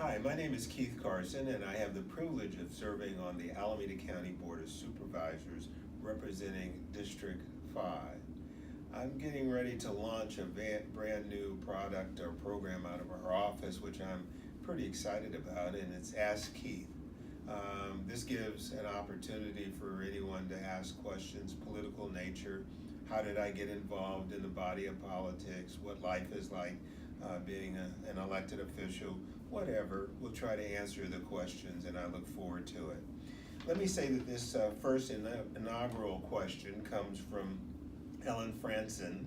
Hi, my name is Keith Carson, and I have the privilege of serving on the Alameda County Board of Supervisors representing District 5. I'm getting ready to launch a brand new product or program out of our office, which I'm pretty excited about, and it's AskKeith. This gives an opportunity for anyone to ask questions, political nature. How did I get involved in the body of politics? What life is like being an elected official? Whatever. We'll try to answer the questions, and I look forward to it. Let me say that this first inaugural question comes from Ellen Franzen,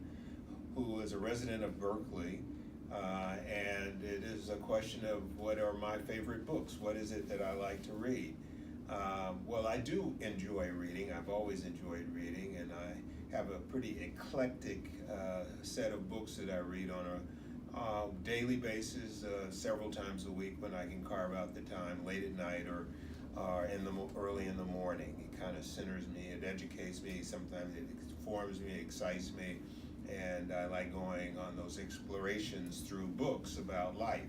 who is a resident of Berkeley, and it is a question of what are my favorite books? What is it that I like to read? Well, I do enjoy reading. I've always enjoyed reading, and I have a pretty eclectic set of books that I read on a daily basis, several times a week when I can carve out the time, late at night or early in the morning. It kind of centers me, it educates me, sometimes it informs me, excites me, and I like going on those explorations through books about life.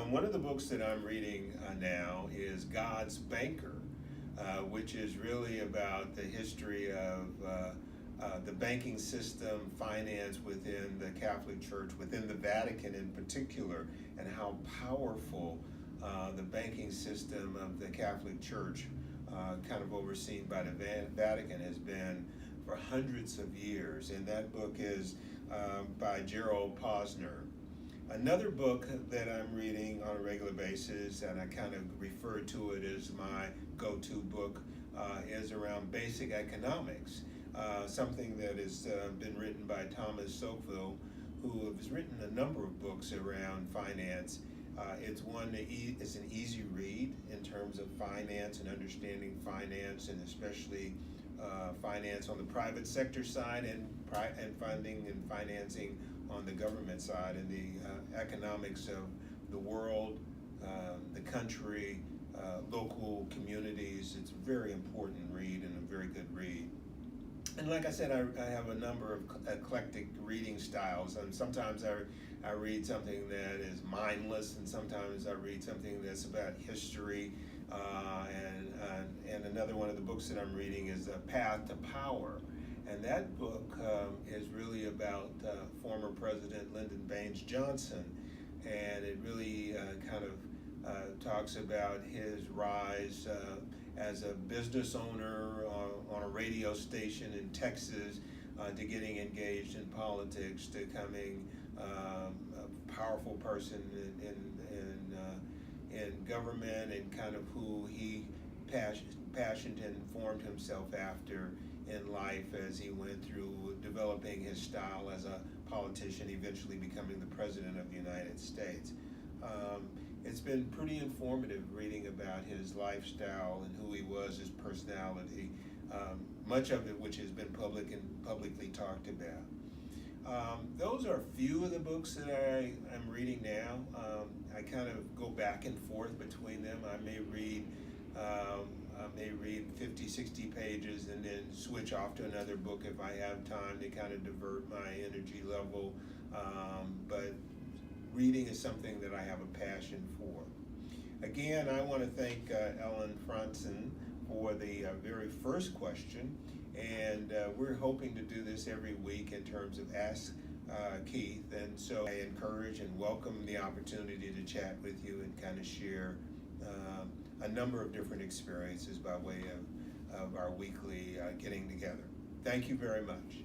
One of the books that I'm reading now is God's Banker, which is really about the history of the banking system, finance within the Catholic Church, within the Vatican in particular, and how powerful the banking system of the Catholic Church, kind of overseen by the Vatican, has been for hundreds of years. And that book is by Gerald Posner. Another book that I'm reading on a regular basis, and I kind of refer to it as my go-to book, is around basic economics. Something that has been written by Thomas Sokville, who has written a number of books around finance. It's one that is an easy read in terms of finance and understanding finance, and especially finance on the private sector side and funding and financing on the government side, and the economics of the world, the country, local communities. It's a very important read and a very good read. And like I said, I have a number of eclectic reading styles, and sometimes I read something that is mindless, and sometimes I read something that's about history, and another one of the books that I'm reading is The Path to Power, and that book is really about former President Lyndon Baines Johnson, and it really kind of talks about his rise as a business owner on a radio station in Texas, to getting engaged in politics, to becoming a powerful person in government, and kind of who he passioned and formed himself after in life as he went through developing his style as a politician, eventually becoming the President of the United States. It's been pretty informative reading about his lifestyle and who he was, his personality, much of it which has been publicly talked about. Those are a few of the books that I'm reading now. I kind of go back and forth between them. I may read 50, 60 pages and then switch off to another book if I have time to kind of divert my energy level. But reading is something that I have a passion for. Again, I want to thank Ellen Franzen for the very first question, and we're hoping to do this every week in terms of Ask Keith, and so I encourage and welcome the opportunity to chat with you and kind of share a number of different experiences by way of our weekly getting together. Thank you very much.